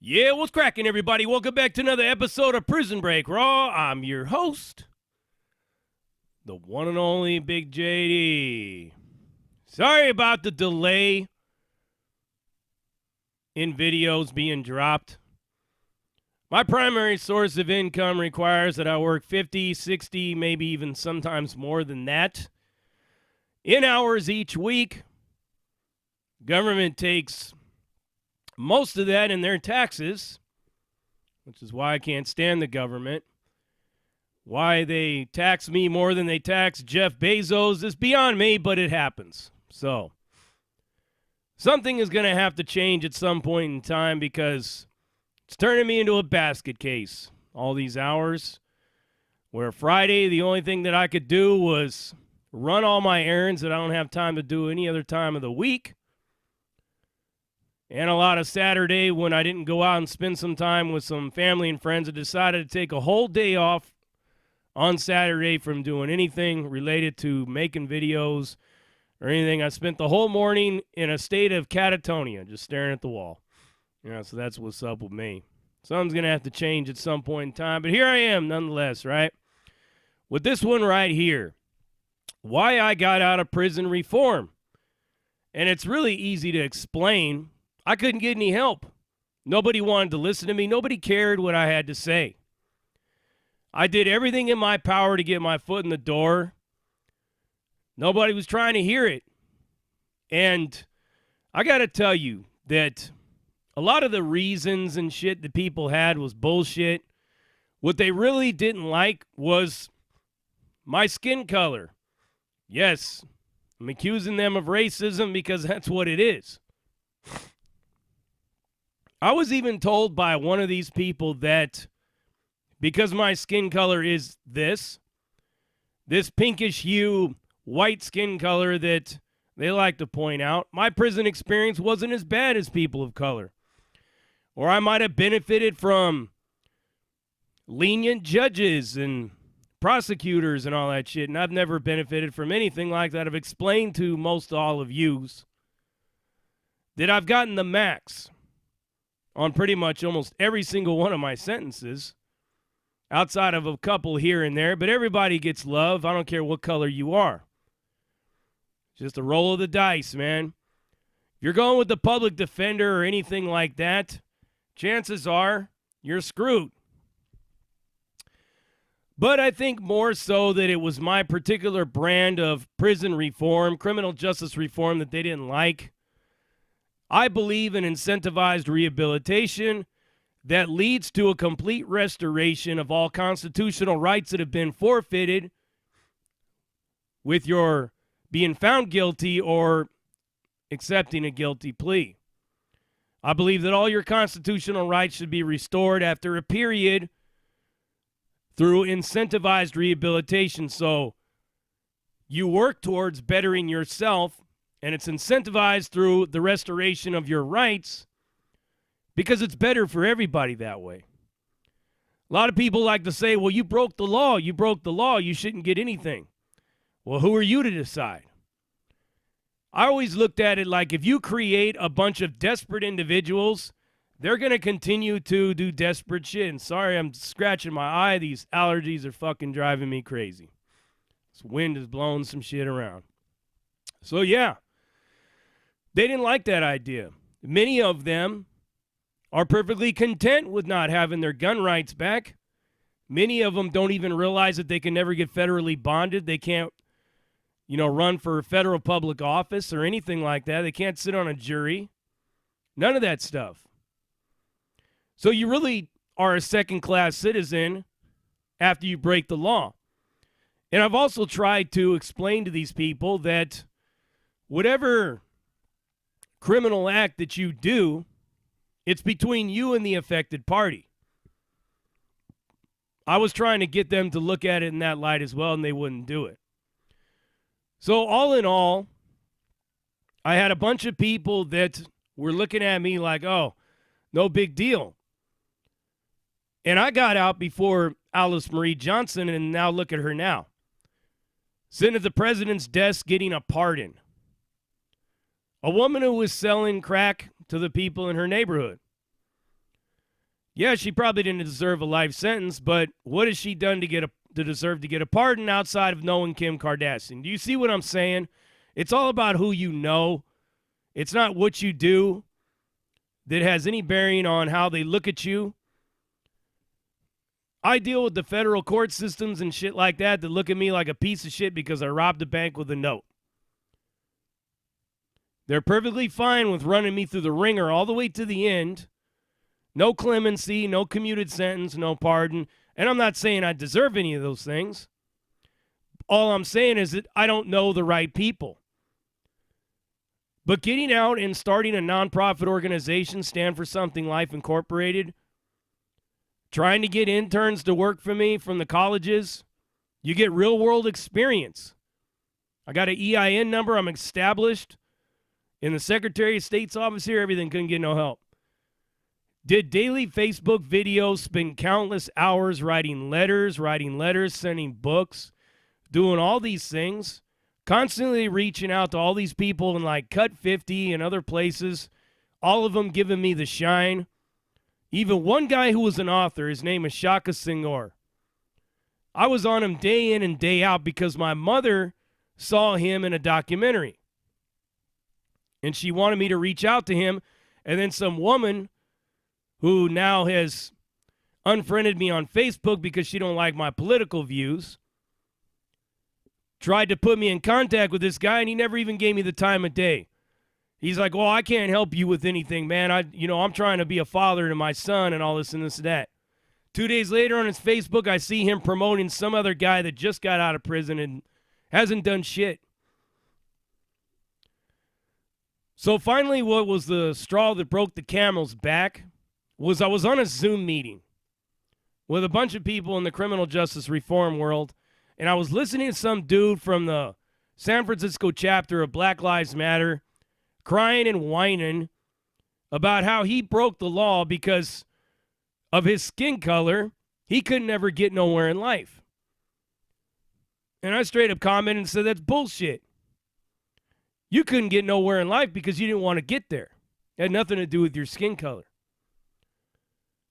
Yeah, what's cracking, everybody? Welcome back to another episode of Prison Break Raw. I'm your host, the one and only Big JD. Sorry about the delay in videos being dropped. My primary source of income requires that I work 50, 60, maybe even sometimes more than that in hours each week. Government takes most of that in their taxes, which is why I can't stand the government. Why they tax me more than they tax Jeff Bezos is beyond me, but it happens. So, something is going to have to change at some point in time because it's turning me into a basket case. All these hours where Friday, the only thing that I could do was run all my errands that I don't have time to do any other time of the week. And a lot of Saturday when I didn't go out and spend some time with some family and friends, I decided to take a whole day off on Saturday from doing anything related to making videos or anything. I spent the whole morning in a state of catatonia, just staring at the wall. So that's what's up with me. Something's going to have to change at some point in time, but here I am nonetheless, right? With this one right here, why I got out of prison reform. And it's really easy to explain. I couldn't get any help. Nobody wanted to listen to me. Nobody cared what I had to say. I did everything in my power to get my foot in the door. Nobody was trying to hear it. And I got to tell you that a lot of the reasons and shit that people had was bullshit. What they really didn't like was my skin color. Yes, I'm accusing them of racism because that's what it is. I was even told by one of these people that because my skin color is this pinkish hue, white skin color that they like to point out, my prison experience wasn't as bad as people of color. Or I might have benefited from lenient judges and prosecutors and all that shit, and I've never benefited from anything like that. I've explained to most all of yous that I've gotten the max on pretty much almost every single one of my sentences, outside of a couple here and there, but everybody gets love. I don't care what color you are. Just a roll of the dice, man. If you're going with the public defender or anything like that, chances are you're screwed. But I think more so that it was my particular brand of prison reform, criminal justice reform that they didn't like. I believe in incentivized rehabilitation that leads to a complete restoration of all constitutional rights that have been forfeited with your being found guilty or accepting a guilty plea. I believe that all your constitutional rights should be restored after a period through incentivized rehabilitation. So you work towards bettering yourself, and it's incentivized through the restoration of your rights because it's better for everybody that way. A lot of people like to say, well, you broke the law. You broke the law. You shouldn't get anything. Well, who are you to decide? I always looked at it like if you create a bunch of desperate individuals, they're going to continue to do desperate shit. And sorry, I'm scratching my eye. These allergies are fucking driving me crazy. This wind is blowing some shit around. So, yeah. They didn't like that idea. Many of them are perfectly content with not having their gun rights back. Many of them don't even realize that they can never get federally bonded. They can't, run for federal public office or anything like that. They can't sit on a jury. None of that stuff. So you really are a second-class citizen after you break the law. And I've also tried to explain to these people that whatever criminal act that you do, it's between you and the affected party. I was trying to get them to look at it in that light as well, and they wouldn't do it. So all in all, I had a bunch of people that were looking at me like, oh, no big deal. And I got out before Alice Marie Johnson, and now look at her now. Sitting at the president's desk getting a pardon. A woman who was selling crack to the people in her neighborhood. Yeah, she probably didn't deserve a life sentence, but what has she done to deserve to get a pardon outside of knowing Kim Kardashian? Do you see what I'm saying? It's all about who you know. It's not what you do that has any bearing on how they look at you. I deal with the federal court systems and shit like that look at me like a piece of shit because I robbed a bank with a note. They're perfectly fine with running me through the ringer all the way to the end. No clemency, no commuted sentence, no pardon. And I'm not saying I deserve any of those things. All I'm saying is that I don't know the right people. But getting out and starting a nonprofit organization, Stand for Something Life Incorporated, trying to get interns to work for me from the colleges, you get real world experience. I got an EIN number. I'm established in the Secretary of State's office here. Everything, couldn't get no help. Did daily Facebook videos, spend countless hours writing letters, sending books, doing all these things, constantly reaching out to all these people in like Cut 50 and other places, all of them giving me the shine. Even one guy who was an author, his name is Shaka Senghor. I was on him day in and day out because my mother saw him in a documentary. And she wanted me to reach out to him. And then some woman who now has unfriended me on Facebook because she don't like my political views, tried to put me in contact with this guy, and he never even gave me the time of day. He's like, well, I can't help you with anything, man. I'm trying to be a father to my son and all this and this and that. 2 days later on his Facebook, I see him promoting some other guy that just got out of prison and hasn't done shit. So finally, what was the straw that broke the camel's back was I was on a Zoom meeting with a bunch of people in the criminal justice reform world, and I was listening to some dude from the San Francisco chapter of Black Lives Matter crying and whining about how he broke the law because of his skin color. He could never get nowhere in life. And I straight up commented and said, that's bullshit. You couldn't get nowhere in life because you didn't want to get there. It had nothing to do with your skin color.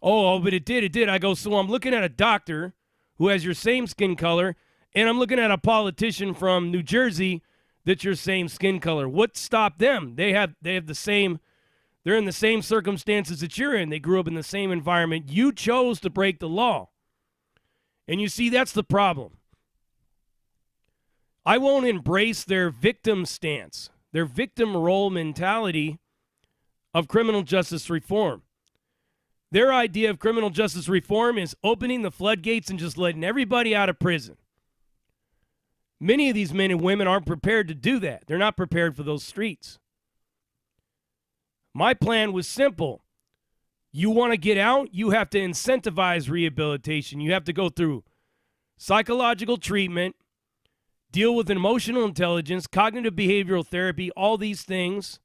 Oh, but it did. I go, so I'm looking at a doctor who has your same skin color, and I'm looking at a politician from New Jersey that's your same skin color. What stopped them? They have the same, they're in the same circumstances that you're in. They grew up in the same environment. You chose to break the law. And you see, that's the problem. I won't embrace their victim stance, their victim role mentality of criminal justice reform. Their idea of criminal justice reform is opening the floodgates and just letting everybody out of prison. Many of these men and women aren't prepared to do that. They're not prepared for those streets. My plan was simple. You want to get out, you have to incentivize rehabilitation. You have to go through psychological treatment, deal with emotional intelligence, cognitive behavioral therapy, all these things.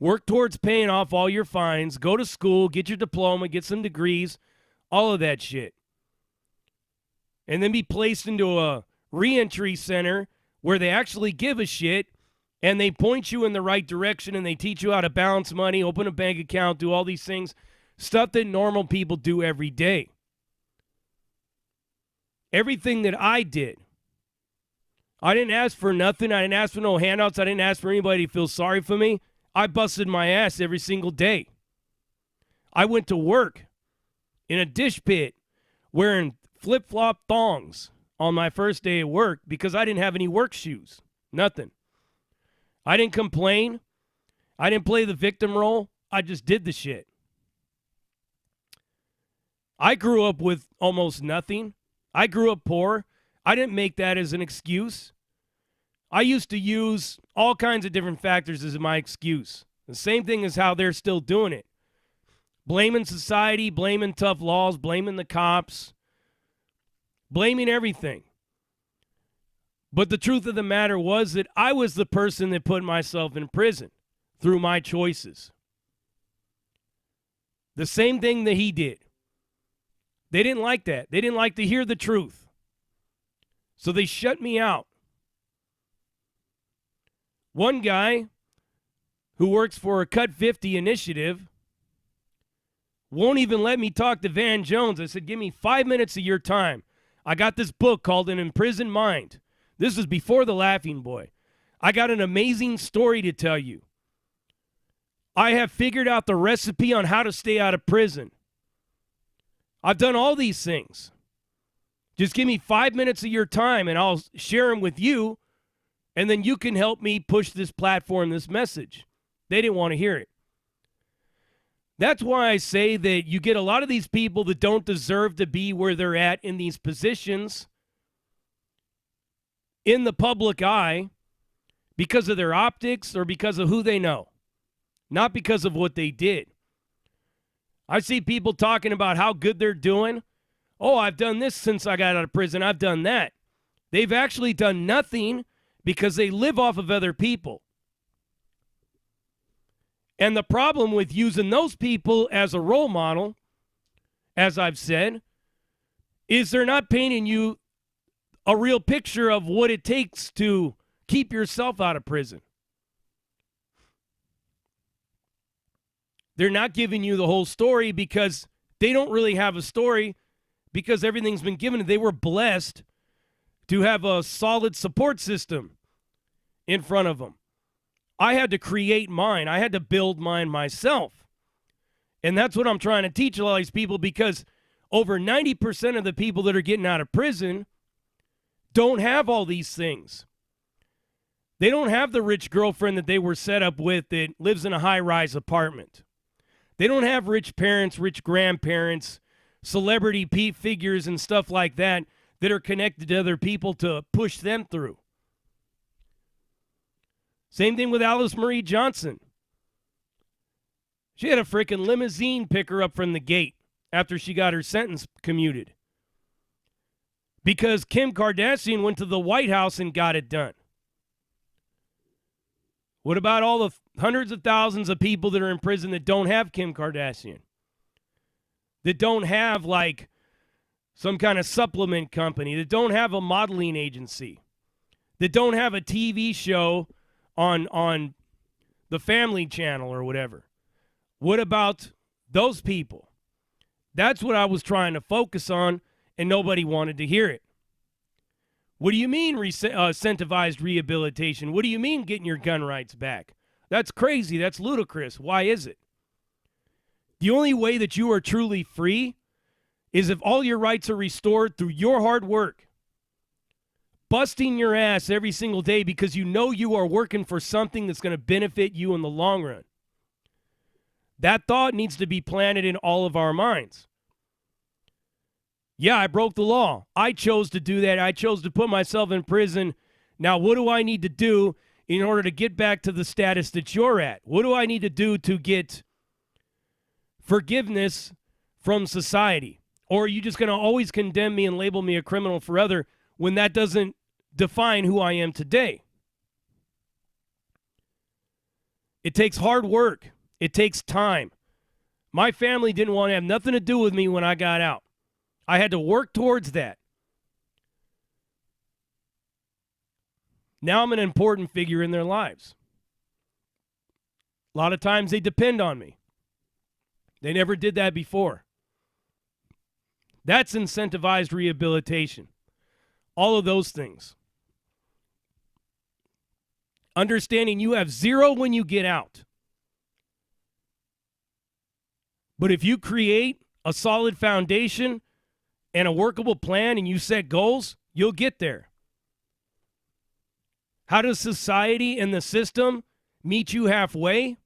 Work towards paying off all your fines. Go to school, get your diploma, get some degrees, all of that shit. And then be placed into a reentry center where they actually give a shit and they point you in the right direction and they teach you how to balance money, open a bank account, do all these things, stuff that normal people do every day. Everything that I did, I didn't ask for nothing. I didn't ask for no handouts. I didn't ask for anybody to feel sorry for me. I busted my ass every single day. I went to work in a dish pit wearing flip-flop thongs on my first day at work because I didn't have any work shoes. Nothing. I didn't complain. I didn't play the victim role. I just did the shit. I grew up with almost nothing. I grew up poor. I didn't make that as an excuse. I used to use all kinds of different factors as my excuse. The same thing as how they're still doing it. Blaming society, blaming tough laws, blaming the cops, blaming everything. But the truth of the matter was that I was the person that put myself in prison through my choices. The same thing that he did. They didn't like that. They didn't like to hear the truth. So they shut me out. One guy who works for a Cut 50 initiative won't even let me talk to Van Jones. I said, give me 5 minutes of your time. I got this book called An Imprisoned Mind. This is before The Laughing Boy. I got an amazing story to tell you. I have figured out the recipe on how to stay out of prison. I've done all these things. Just give me 5 minutes of your time and I'll share them with you, and then you can help me push this platform, this message. They didn't want to hear it. That's why I say that you get a lot of these people that don't deserve to be where they're at in these positions in the public eye because of their optics or because of who they know, not because of what they did. I see people talking about how good they're doing. Oh, I've done this since I got out of prison. I've done that. They've actually done nothing because they live off of other people. And the problem with using those people as a role model, as I've said, is they're not painting you a real picture of what it takes to keep yourself out of prison. They're not giving you the whole story because they don't really have a story because everything's been given. They were blessed to have a solid support system in front of them. I had to create mine. I had to build mine myself. And that's what I'm trying to teach a lot of these people, because over 90% of the people that are getting out of prison don't have all these things. They don't have the rich girlfriend that they were set up with that lives in a high-rise apartment. They don't have rich parents, rich grandparents, celebrity figures and stuff like that that are connected to other people to push them through. Same thing with Alice Marie Johnson. She had a freaking limousine pick her up from the gate after she got her sentence commuted, because Kim Kardashian went to the White House and got it done. What about all the hundreds of thousands of people that are in prison that don't have Kim Kardashian? That don't have like some kind of supplement company, that don't have a modeling agency, that don't have a TV show on the Family Channel or whatever. What about those people? That's what I was trying to focus on, and nobody wanted to hear it. What do you mean incentivized rehabilitation? What do you mean getting your gun rights back? That's crazy. That's ludicrous. Why is it? The only way that you are truly free is if all your rights are restored through your hard work. Busting your ass every single day because you know you are working for something that's going to benefit you in the long run. That thought needs to be planted in all of our minds. Yeah, I broke the law. I chose to do that. I chose to put myself in prison. Now, what do I need to do in order to get back to the status that you're at? What do I need to do to get forgiveness from society? Or are you just going to always condemn me and label me a criminal forever when that doesn't define who I am today? It takes hard work. It takes time. My family didn't want to have nothing to do with me when I got out. I had to work towards that. Now I'm an important figure in their lives. A lot of times they depend on me. They never did that before. That's incentivized rehabilitation. All of those things. Understanding you have zero when you get out. But if you create a solid foundation and a workable plan and you set goals, you'll get there. How does society and the system meet you halfway?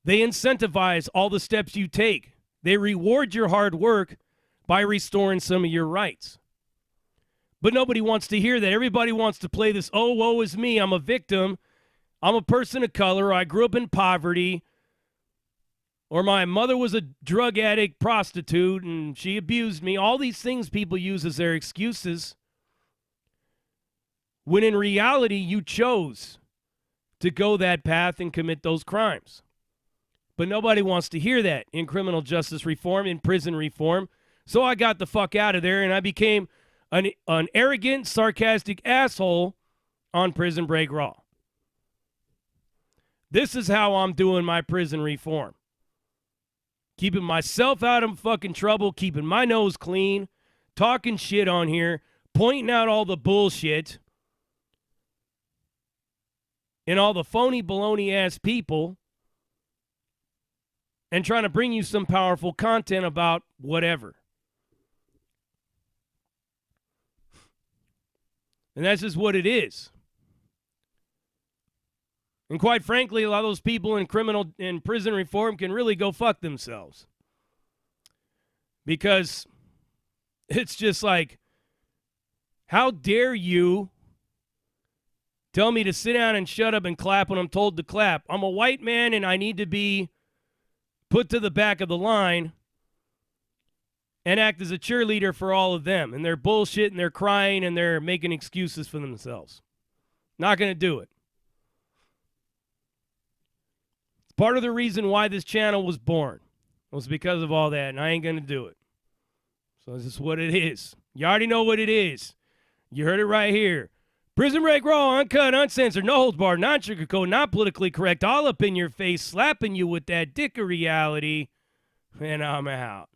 They incentivize all the steps you take. They reward your hard work by restoring some of your rights. But nobody wants to hear that. Everybody wants to play this, oh, woe is me, I'm a victim, I'm a person of color, I grew up in poverty, or my mother was a drug addict, prostitute, and she abused me. All these things people use as their excuses, when in reality you chose to go that path and commit those crimes. But nobody wants to hear that in criminal justice reform, in prison reform. So I got the fuck out of there, and I became an arrogant, sarcastic asshole on Prison Break Raw. This is how I'm doing my prison reform. keeping myself out of fucking trouble, keeping my nose clean, talking shit on here, pointing out all the bullshit and all the phony baloney ass people, and trying to bring you some powerful content about whatever. And that's just what it is. And quite frankly, a lot of those people in prison reform can really go fuck themselves. Because it's just like, how dare you tell me to sit down and shut up and clap when I'm told to clap? I'm a white man and I need to be put to the back of the line and act as a cheerleader for all of them. And they're bullshit and they're crying and they're making excuses for themselves. Not going to do it. Part of the reason why this channel was born was because of all that, and I ain't going to do it. So this is what it is. You already know what it is. You heard it right here. Prison Break Raw, uncut, uncensored, no holds barred, non-sugarcoat, not politically correct, all up in your face, slapping you with that dick of reality, and I'm out.